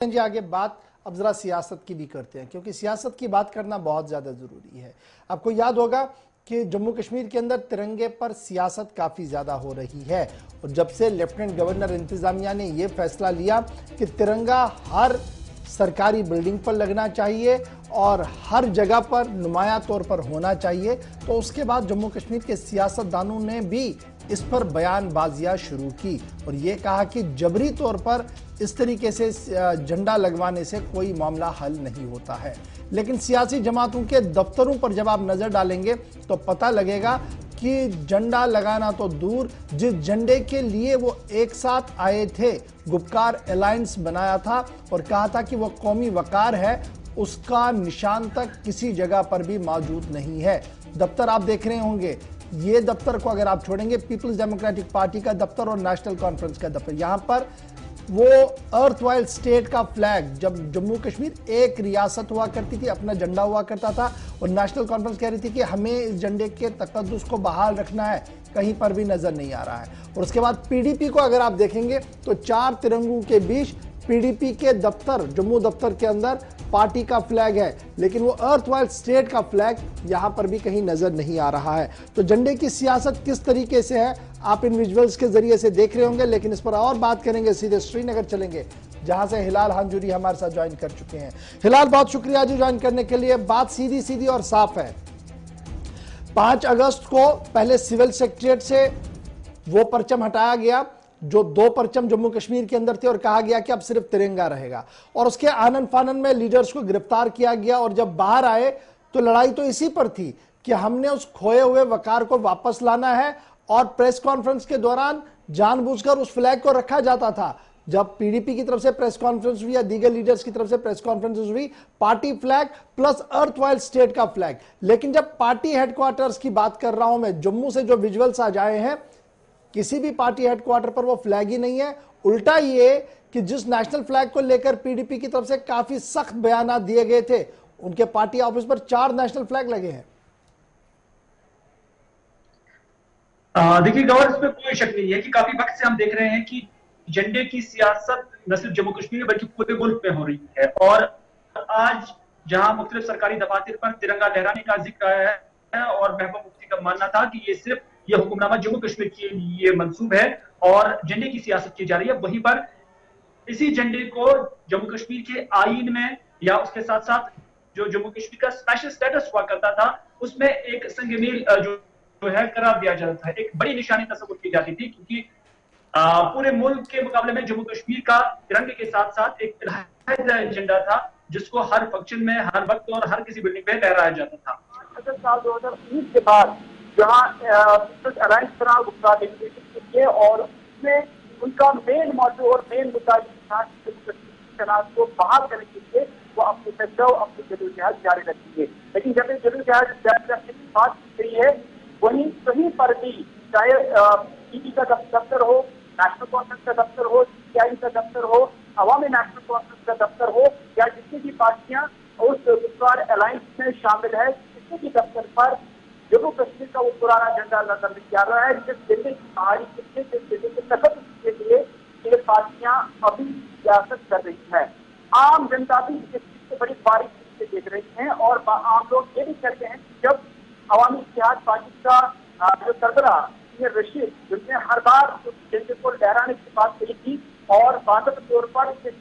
जी आगे बात अब जरा सियासत की भी करते हैं, क्योंकि सियासत की बात करना बहुत ज्यादा जरूरी है। आपको याद होगा कि जम्मू कश्मीर के अंदर तिरंगे पर सियासत काफी ज्यादा हो रही है, और जब से लेफ्टिनेंट गवर्नर इंतजामिया ने यह फैसला लिया कि तिरंगा हर सरकारी बिल्डिंग पर लगना चाहिए और हर जगह पर नुमाया तौर पर होना चाहिए, तो उसके बाद जम्मू कश्मीर के सियासतदानों ने भी इस पर बयानबाजियां शुरू की और ये कहा कि जबरी तौर पर इस तरीके से झंडा लगवाने से कोई मामला हल नहीं होता है। लेकिन सियासी जमातों के दफ्तरों पर जब आप नजर डालेंगे तो पता लगेगा कि झंडा लगाना तो दूर, जिस झंडे के लिए वो एक साथ आए थे, गुपकार अलायंस बनाया था और कहा था कि वो कौमी वकार है, उसका निशान तक किसी जगह पर भी मौजूद नहीं है। दफ्तर आप देख रहे होंगे, ये दफ्तर को अगर आप छोड़ेंगे, पीपल्स डेमोक्रेटिक पार्टी का दफ्तर और नेशनल कॉन्फ्रेंस का दफ्तर, यहां पर वो अर्थवाइल स्टेट का फ्लैग, जब जम्मू कश्मीर एक रियासत हुआ करती थी, अपना झंडा हुआ करता था और नेशनल कॉन्फ्रेंस कह रही थी कि हमें इस झंडे के तकद्दुस को बहाल रखना है, कहीं पर भी नजर नहीं आ रहा है। और उसके बाद पीडीपी को अगर आप देखेंगे तो 4 तिरंगों के बीच पीडीपी के दफ्तर, जम्मू दफ्तर के अंदर पार्टी का फ्लैग है, लेकिन वो अर्थवाइल स्टेट का फ्लैग यहां पर भी कहीं नजर नहीं आ रहा है। तो झंडे की सियासत किस तरीके से है आप इन विजुअल्स के जरिए से देख रहे होंगे, लेकिन इस पर और बात करेंगे, सीधे श्रीनगर चलेंगे जहां से हिलाल हांजुरी हमारे साथ ज्वाइन कर चुके हैं। हिलाल, बहुत शुक्रिया जी ज्वाइन करने के लिए। बात सीधी सीधी और साफ है, 5 अगस्त को पहले सिविल सेक्रेटरीट से वो परचम हटाया गया जो 2 परचम जम्मू कश्मीर के अंदर थे और कहा गया कि अब सिर्फ तिरंगा रहेगा, और उसके आनन फानन में लीडर्स को गिरफ्तार किया गया और जब बाहर आए तो लड़ाई तो इसी पर थी कि हमने उस खोए हुए वकार को वापस लाना है, और प्रेस कॉन्फ्रेंस के दौरान जानबूझकर उस फ्लैग को रखा जाता था। जब पीडीपी की तरफ से प्रेस कॉन्फ्रेंस हुई या दीगर लीडर्स की तरफ से प्रेस कॉन्फ्रेंस हुई, पार्टी फ्लैग प्लस अर्थवाइल स्टेट का फ्लैग। लेकिन जब पार्टी हेडक्वार्टर्स की बात कर रहा हूं मैं, जम्मू से जो विजुअल्स आज आए हैं, किसी भी पार्टी हेडक्वार्टर पर वो फ्लैग ही नहीं है। उल्टा ये कि जिस नेशनल फ्लैग को लेकर पीडीपी की तरफ से काफी सख्त बयान दिए गए थे, उनके पार्टी ऑफिस पर 4 नेशनल फ्लैग लगे हैं। देखिए गौर, इसमें कोई शक नहीं है कि काफी वक्त से हम देख रहे हैं कि झंडे की सियासत न सिर्फ जम्मू कश्मीर बल्कि पूरे मुल्क में हो रही है। और आज जहां मुख्तलिफ सरकारी दफातर पर तिरंगा लहराने का जिक्र आया है और महबूबा मुफ्ती का मानना था कि ये हुक्मनामा जम्मू कश्मीर के लिए मंसूब है और झंडे की सियासत की जा रही है, वहीं पर इसी झंडे को जम्मू कश्मीर के आईन में या उसके साथ साथ जो जम्मू कश्मीर का स्पेशल स्टेटस हुआ करता था उसमें एक संगमील जो है करार दिया जाता था, एक बड़ी निशानी तस्वीर की जाती थी, क्योंकि पूरे मुल्क के मुकाबले में जम्मू कश्मीर का तिरंगे के साथ साथ एक झंडा था जिसको हर फंक्शन में, हर वक्त और हर किसी बिल्डिंग पे लहराया जाता था। अगस्त साल 2019 के बाद जहाँ अलायंस बना गुप्ता डेलीगेशन के लिए, और उसमें उनका मेन मौजू और मेन मुद्दा शनाख्त को बहाल करने के लिए वो अपनी तजव, अपनी जदोजहद जारी रखेंगे। लेकिन जब जदोजहद जारी रखने की बात की गई है, वहीं कहीं पर भी, चाहे पीपी का दफ्तर हो, नेशनल कॉन्फ्रेंस का दफ्तर हो, सीआई का दफ्तर हो, अवामी नेशनल कॉन्फ्रेंस का दफ्तर हो, या जितनी भी पार्टियां उस गुप्कार अलायंस में शामिल है, किसी भी दफ्तर पर जम्मू कश्मीर का वो पुराना झंडा नजर नहीं आ रहा है। जिस झंडे की पहाड़ी के तहत के लिए ये पार्टियां अभी सियासत कर रही है। आम जनता भी इस चीज को बड़ी बारीकी से देख रही है, और आम लोग ये भी कहते हैं कि जब अवामी इत्तेहाद पार्टी का जो सरबरा रशीद, जिसने हर बार उस झंडे को लहराने की बात कही थी और बाकायदा तौर पर इस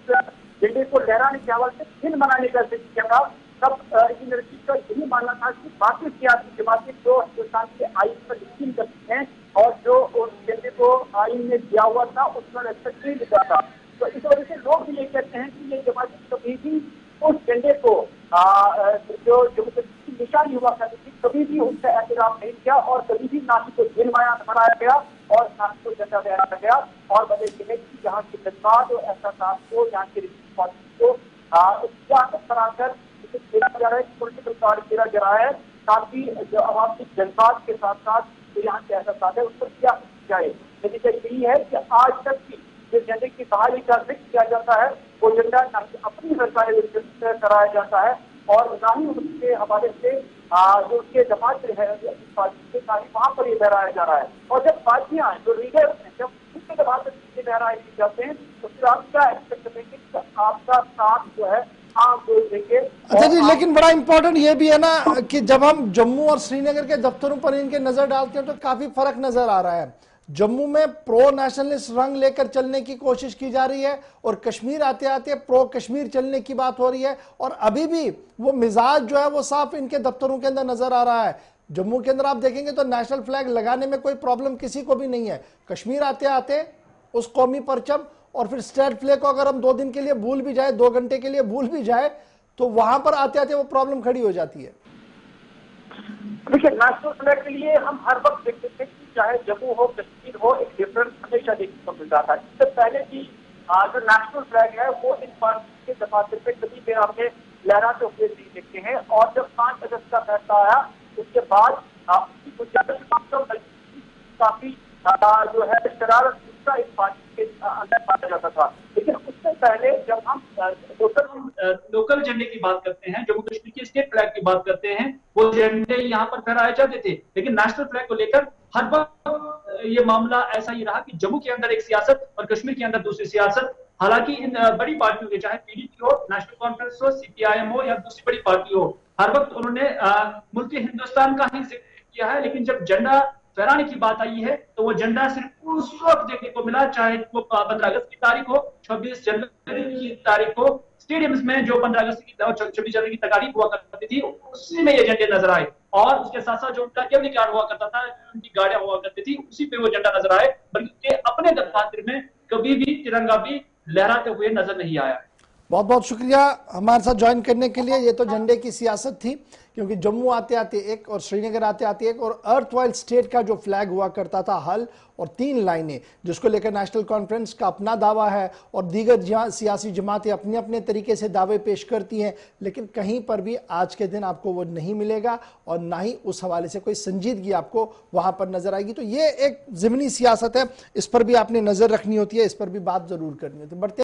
झंडे को लहराने के हवाले से दिन मनाने का जिक्र किया था, तब इन रशीद का यही मानना था कि बाकी सियासी जमातें जो हिंदुस्तान के आइन पर यकीन करती हैं और जो उस झंडे को आइन में दिया हुआ था उस पर रेस्पेक्ट नहीं मिला था, तो इस वजह से लोग भी ये कहते हैं कि ये जमातें कभी भी उस झंडे को जो जम्मू कश्मीर की निशानी हुआ करती थी, कभी भी उसका एहतराम नहीं किया और कभी भी ना ही को दिन मनाया गया और ना ही को झंडा लहराया गया। और वजह यह है कि यहाँ के जज्बात और एहसास को, यहाँ के पॉलिसी को सियासत बनाकर इसे खेला जा रहा है, पोलिटिकल कार्ड खेला जा रहा है, ताकि जो आवाम की जज्बात के साथ साथ जो यहाँ के एहसास है उस पर सियासत की जाए। नतीजा यही है कि आज तक की जिस झंडे की बहाली का जिक्र किया जाता है, वो झंडा ना अपनी सरकारी से कराया जाता है और ना ही उसके हवाले से जो उसके जमात है पार्टी से, वहां पर ये लहराया जा रहा है। और जब पार्टियां जो लीडर्स हैं, जब उसके जब आप लहराए जाते हैं तो फिर आप क्या एक्सपेक्ट करेंगे कि आपका साथ जो है आप बोल देंगे। अच्छा जी, लेकिन बड़ा इंपॉर्टेंट ये भी है ना कि जब हम जम्मू और श्रीनगर के दफ्तरों पर इनके नजर डालते हैं तो काफी फर्क नजर आ रहा है। जम्मू में प्रो नेशनलिस्ट रंग लेकर चलने की कोशिश की जा रही है और कश्मीर आते आते प्रो कश्मीर चलने की बात हो रही है, और अभी भी वो मिजाज जो है वो साफ इनके दफ्तरों के अंदर नजर आ रहा है। जम्मू के अंदर आप देखेंगे तो नेशनल फ्लैग लगाने में कोई प्रॉब्लम किसी को भी नहीं है। कश्मीर आते आते उस कौमी परचम और फिर स्टेट फ्लैग को अगर हम 2 दिन के लिए भूल भी जाए, 2 घंटे के लिए भूल भी जाए, तो वहां पर आते आते वो प्रॉब्लम खड़ी हो जाती है। देखिए, नेशनल फ्लैग के लिए हम हर वक्त देखते थे कि चाहे जम्मू हो कश्मीर हो, एक डिफरेंस हमेशा देखने को मिल रहा था। इससे पहले की जो नेशनल फ्लैग है वो इन पार्टी के दफातर पे कभी भी आपने लहराते हुए नहीं देखते हैं, और जब 5 अगस्त का फैसला आया उसके बाद काफी जो है शरारत इस पार्टी के अंदर पाया जाता था। लेकिन उससे पहले जब हम लोकल झंडे की बात करते हैं, जम्मू कश्मीर के स्टेट फ्लैग की बात करते हैं, वो झंडे यहाँ पर फहराए जाते थे। लेकिन नेशनल फ्लैग को लेकर हर वक्त ये मामला ऐसा ही रहा कि जम्मू के अंदर एक सियासत और कश्मीर के अंदर दूसरी सियासत। हालांकि इन बड़ी पार्टियों के, चाहे पीडीपी हो, नेशनल कॉन्फ्रेंस हो, सीपीआईएम हो या दूसरी बड़ी पार्टी हो, हर वक्त उन्होंने मुल्क हिंदुस्तान का ही जिक्र किया है। लेकिन जब झंडा फहराने की बात आई है तो वो झंडा सिर्फ उस वक्त देखने को मिला, चाहे वो 15 अगस्त की तारीख हो, 26 जनवरी की तारीख हो, स्टेडियम्स में जो 15 अगस्त की 26 जनवरी की तकारीब हुआ करती थी उसी में ये झंडे नजर आए, और उसके साथ साथ जो उनका एवरी कार्ड हुआ करता था, उनकी गाड़ियां हुआ करती थी, उसी पे वो झंडा नजर आए। बल्कि अपने दफ्तर में कभी भी तिरंगा भी लहराते हुए नजर नहीं आया। बहुत बहुत शुक्रिया हमारे साथ ज्वाइन करने के लिए। ये तो झंडे की सियासत थी, क्योंकि जम्मू आते आते एक और श्रीनगर आते आते एक, और अर्थवाइल स्टेट का जो फ्लैग हुआ करता था हल और 3 लाइनें, जिसको लेकर नेशनल कॉन्फ्रेंस का अपना दावा है और दीगर सियासी जमातें अपने अपने तरीके से दावे पेश करती हैं, लेकिन कहीं पर भी आज के दिन आपको वो नहीं मिलेगा और ना ही उस हवाले से कोई संजीदगी आपको वहां पर नजर आएगी। तो ये एक ज़िमनी सियासत है, इस पर भी आपने नजर रखनी होती है, इस पर भी बात जरूर करनी होती है। बढ़ते